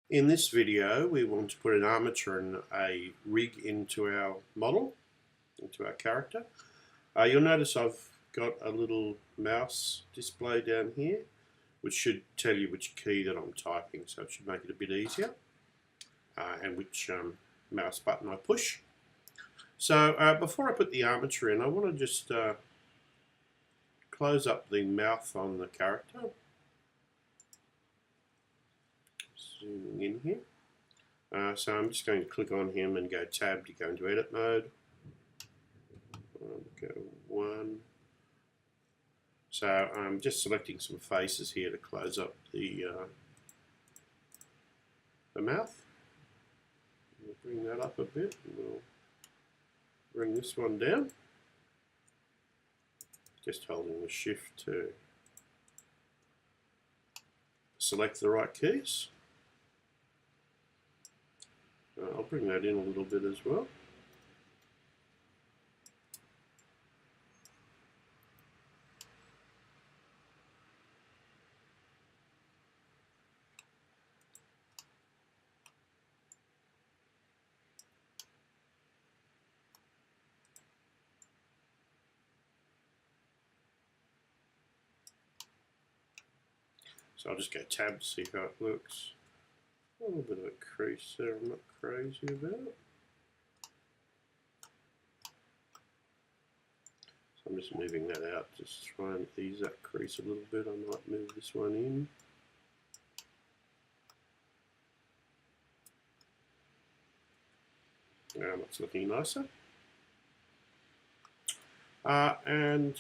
In this video, we want to put an armature and a rig into our model, into our character. You'll notice I've got a little mouse display down here, which should tell you which key that I'm typing, so it should make it a bit easier, and which mouse button I push. So before I put the armature in, I want to just close up the mouth on the character. Zooming in here. So I'm just going to click on him and go tab to go into edit mode. Go 1. So I'm just selecting some faces here to close up the mouth. We'll bring that up a bit and we'll bring this one down. Just holding the shift to select the right keys. I'll bring that in a little bit as well. So I'll just go tab to see how it looks. A little bit of a crease there I'm not crazy about. So I'm just moving that out, just try and ease that crease a little bit. I might move this one in. Now it's looking nicer. And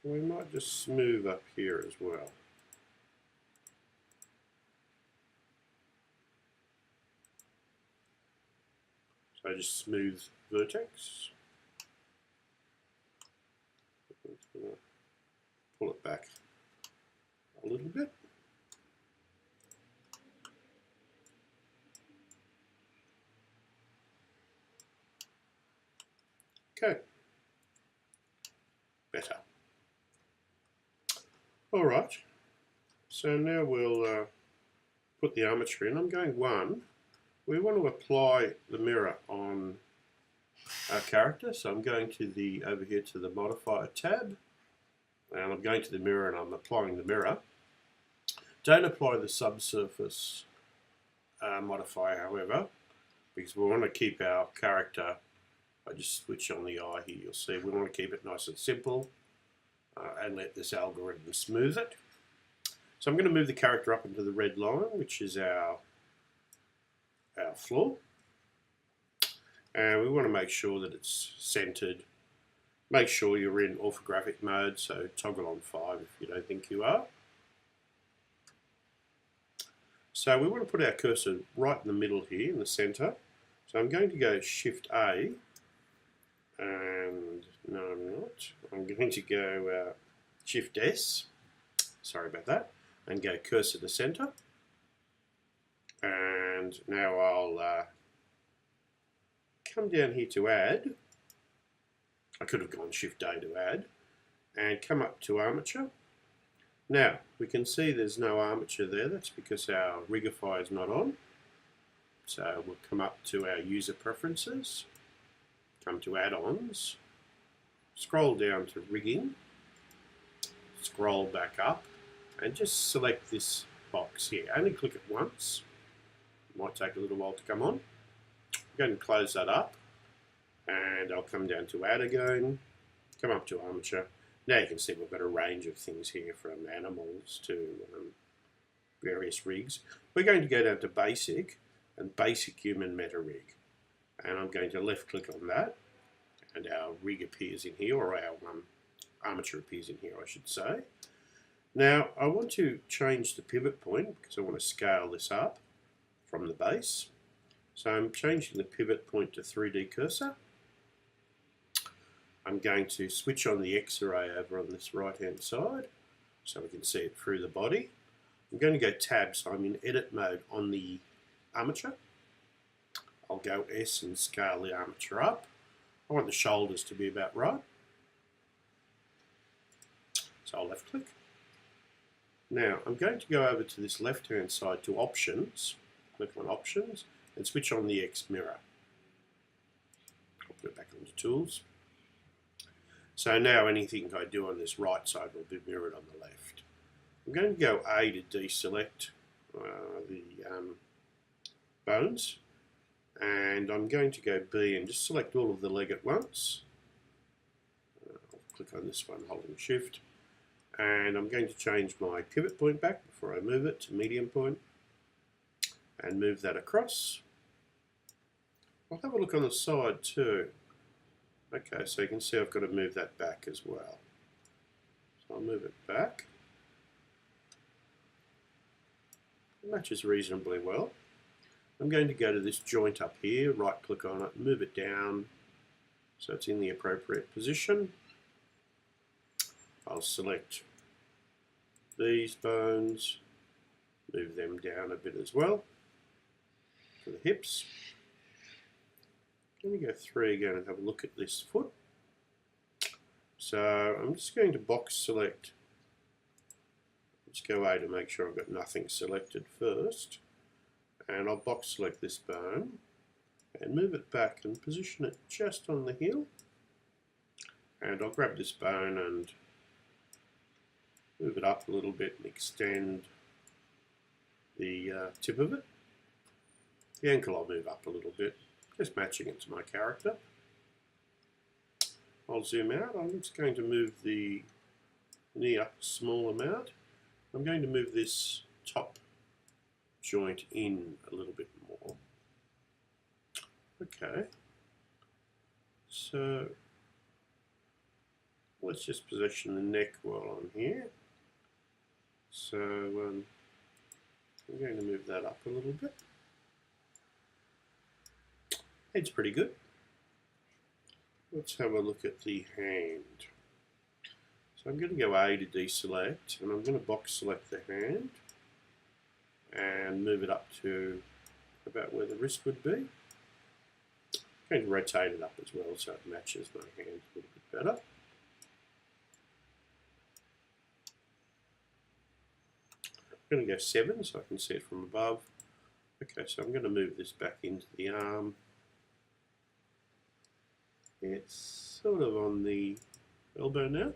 we might just smooth up here as well. So just smooth vertex. I'm just going to pull it back a little bit. Okay. Better. All right. So now we'll put the armature in. I'm going 1. We want to apply the mirror on our character, so I'm going to over here to the modifier tab, and I'm going to the mirror and I'm applying the mirror. Don't apply the subsurface modifier, however, because we want to keep our character. I just switch on the eye here, you'll see we want to keep it nice and simple and let this algorithm smooth it. So I'm going to move the character up into the red line, which is our floor, and we want to make sure that it's centered. Make sure you're in orthographic mode, so toggle on 5 if you don't think you are. So we want to put our cursor right in the middle here in the center. So I'm going to go Shift A, and no I'm not. I'm going to go Shift S, sorry about that, and go cursor to center. And now I'll come down here to add. I could have gone Shift A to add, and come up to armature. Now we can see there's no armature there. That's because our rigify is not on. So we'll come up to our user preferences, come to add-ons, scroll down to rigging, scroll back up, and just select this box here. Only click it once. Might take a little while to come on. I'm going to close that up, and I'll come down to add again, come up to armature. Now you can see we've got a range of things here, from animals to various rigs. We're going to go down to basic and basic human meta rig, and I'm going to left click on that, and our rig appears in here, or our armature appears in here I should say. Now I want to change the pivot point because I want to scale this up from the base. So I'm changing the pivot point to 3D cursor. I'm going to switch on the X-ray over on this right hand side so we can see it through the body. I'm going to go tab, so I'm in edit mode on the armature. I'll go S and scale the armature up. I want the shoulders to be about right. So I'll left click. Now I'm going to go over to this left hand side to options, click on options and switch on the X mirror. I'll put it back onto tools. So now anything I do on this right side will be mirrored on the left. I'm going to go A to deselect the bones, and I'm going to go B and just select all of the leg at once. I'll click on this one holding shift, and I'm going to change my pivot point back before I move it to medium point and move that across. I'll have a look on the side too. Okay, so you can see I've got to move that back as well. So I'll move it back. It matches reasonably well. I'm going to go to this joint up here, right click on it, move it down so it's in the appropriate position. I'll select these bones, move them down a bit as well for the hips. Let me go through again and have a look at this foot. So I'm just going to box select. Let's go A to make sure I've got nothing selected first. And I'll box select this bone and move it back and position it just on the heel. And I'll grab this bone and move it up a little bit and extend the tip of it. The ankle I'll move up a little bit, just matching it to my character. I'll zoom out. I'm just going to move the knee up a small amount. I'm going to move this top joint in a little bit more. Okay. So let's just position the neck while I'm here. So I'm going to move that up a little bit. Head's pretty good. Let's have a look at the hand. So I'm going to go A to deselect, and I'm going to box select the hand and move it up to about where the wrist would be. I'm going to rotate it up as well so it matches my hand a little bit better. I'm going to go 7 so I can see it from above. Okay, so I'm going to move this back into the arm. It's sort of on the elbow now.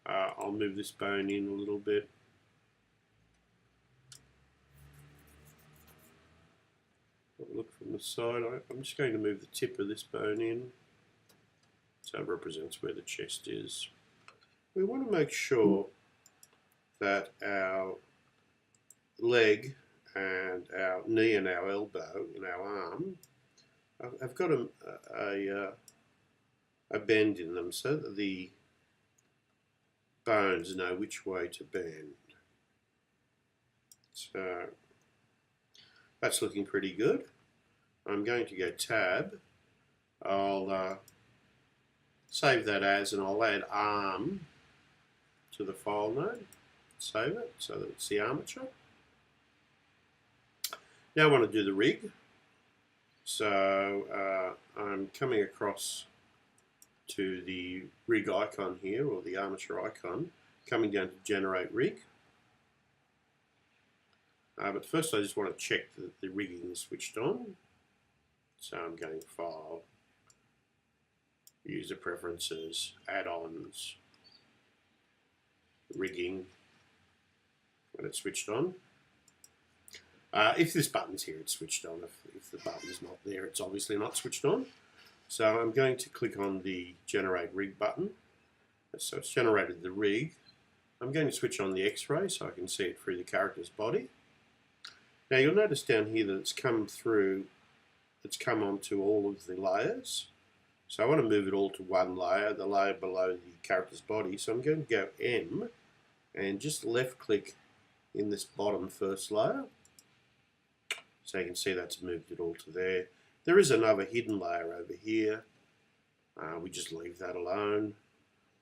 I'll move this bone in a little bit. Have a look from the side. I'm just going to move the tip of this bone in so it represents where the chest is. We want to make sure that our leg and our knee and our elbow and our arm have got a bend in them so that the bones know which way to bend. So that's looking pretty good. I'm going to go tab. I'll save that as, and I'll add arm to the file name. Save it so that it's the armature. Now I want to do the rig. So I'm coming across to the rig icon here, or the armature icon, coming down to generate rig. But first I just want to check that the rigging is switched on. So I'm going File, User Preferences, Add-ons, Rigging, when it's switched on. If this button's here, it's switched on. If the button's not there, it's obviously not switched on. So I'm going to click on the Generate Rig button. So it's generated the rig. I'm going to switch on the X-ray so I can see it through the character's body. Now you'll notice down here that it's come through, it's come onto all of the layers. So I want to move it all to one layer, the layer below the character's body. So I'm going to go M and just left click in this bottom first layer. So you can see that's moved it all to there. There is another hidden layer over here. We just leave that alone.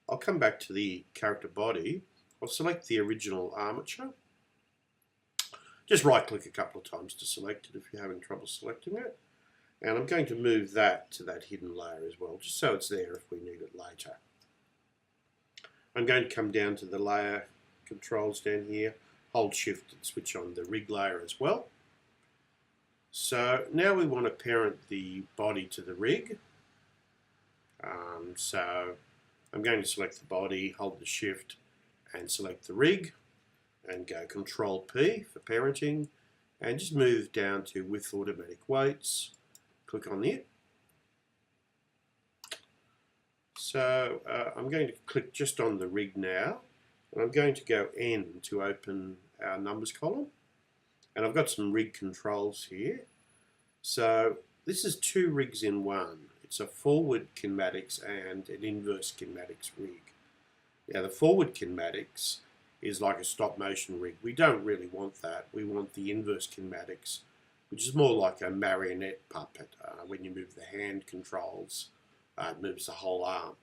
I'll come back to the character body. I'll select the original armature. Just right click a couple of times to select it if you're having trouble selecting it. And I'm going to move that to that hidden layer as well, just so it's there if we need it later. I'm going to come down to the layer controls down here. Hold shift and switch on the rig layer as well. So now we want to parent the body to the rig. So I'm going to select the body, hold the shift and select the rig and go Control P for parenting and just move down to with automatic weights. Click on it. So I'm going to click just on the rig now and I'm going to go N to open our numbers column, and I've got some rig controls here. So this is two rigs in one. It's a forward kinematics and an inverse kinematics rig. Now the forward kinematics is like a stop motion rig. We don't really want that. We want the inverse kinematics, which is more like a marionette puppet. When you move the hand controls, it moves the whole arm.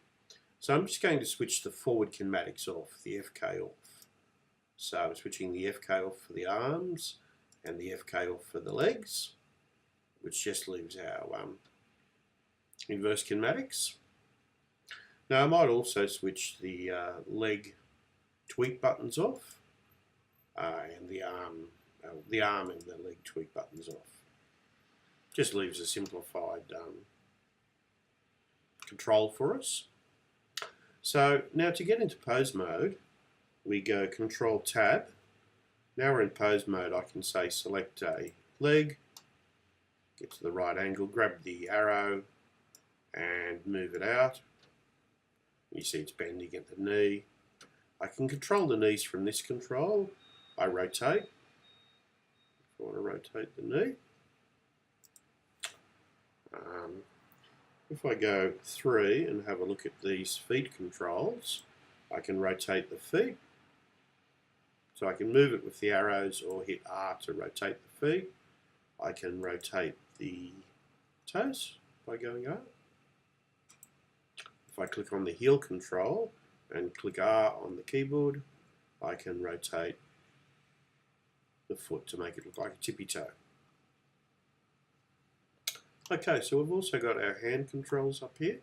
So I'm just going to switch the forward kinematics off, the FK off. So I'm switching the FK off for the arms and the FK off for the legs, which just leaves our inverse kinematics. Now I might also switch the leg tweak buttons off and the arm and the leg tweak buttons off. Just leaves a simplified control for us. So now to get into pose mode, we go Control Tab. Now we're in pose mode. I can say select a leg, get to the right angle, grab the arrow and move it out. You see it's bending at the knee. I can control the knees from this control. I rotate. If I want to rotate the knee. If I go 3 and have a look at these feet controls, I can rotate the feet. So I can move it with the arrows or hit R to rotate the feet. I can rotate the toes by going up. If I click on the heel control and click R on the keyboard, I can rotate the foot to make it look like a tippy toe. Okay, so we've also got our hand controls up here.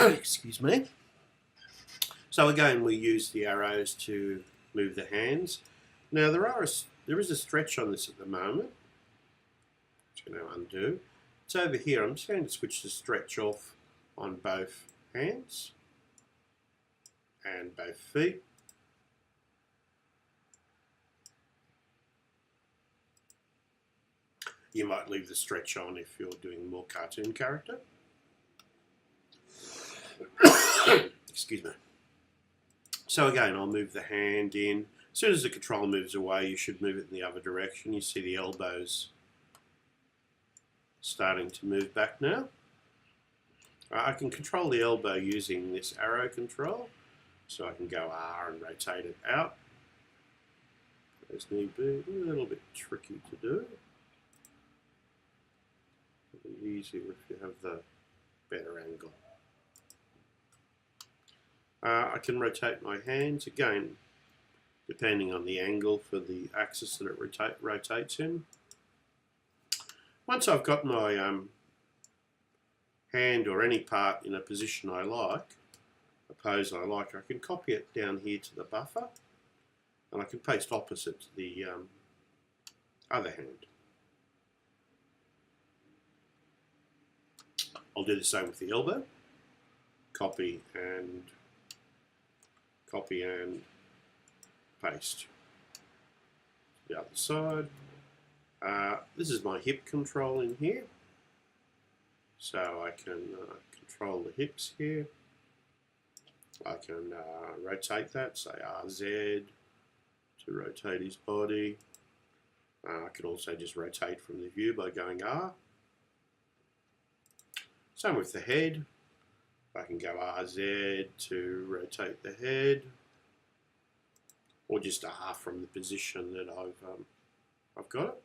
Excuse me. So again, we use the arrows to move the hands. Now there is a stretch on this at the moment, which I'm going to undo. It's over here. I'm just going to switch the stretch off on both hands and both feet. You might leave the stretch on if you're doing more cartoon character. Excuse me. So again, I'll move the hand in. As soon as the control moves away, you should move it in the other direction. You see the elbows starting to move back now. I can control the elbow using this arrow control. So I can go R and rotate it out. As need be, a little bit tricky to do. It'll be easier if you have the better angle. I can rotate my hands again, depending on the angle for the axis that it rotates in. Once I've got my hand or any part in a position I like, a pose I like, I can copy it down here to the buffer, and I can paste opposite to the other hand. I'll do the same with the elbow. Copy and paste. The other side. This is my hip control in here. So I can control the hips here. I can rotate that, say RZ to rotate his body. I can also just rotate from the view by going R. Same with the head. I can go RZ to rotate the head, or just R from the position that I've got it.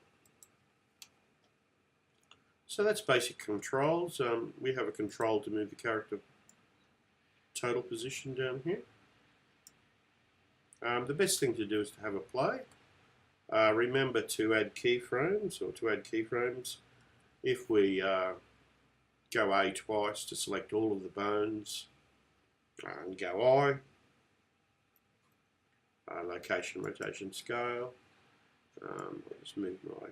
So that's basic controls. We have a control to move the character total position down here. The best thing to do is to have a play. Remember to add keyframes, or to add keyframes. If we go A twice to select all of the bones, and go I, location, rotation, scale. I'll just move my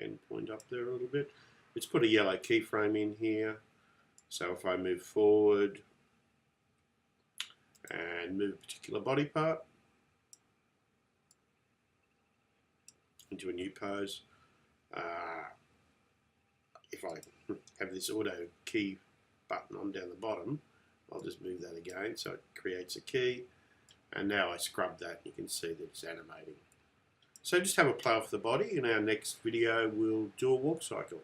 endpoint up there a little bit. Let's put a yellow keyframe in here. So if I move forward and move a particular body part into a new pose, if I have this auto key button on down the bottom, I'll just move that again so it creates a key, and now I scrub that, you can see that it's animating. So just have a play off the body. In our next video we'll do a walk cycle.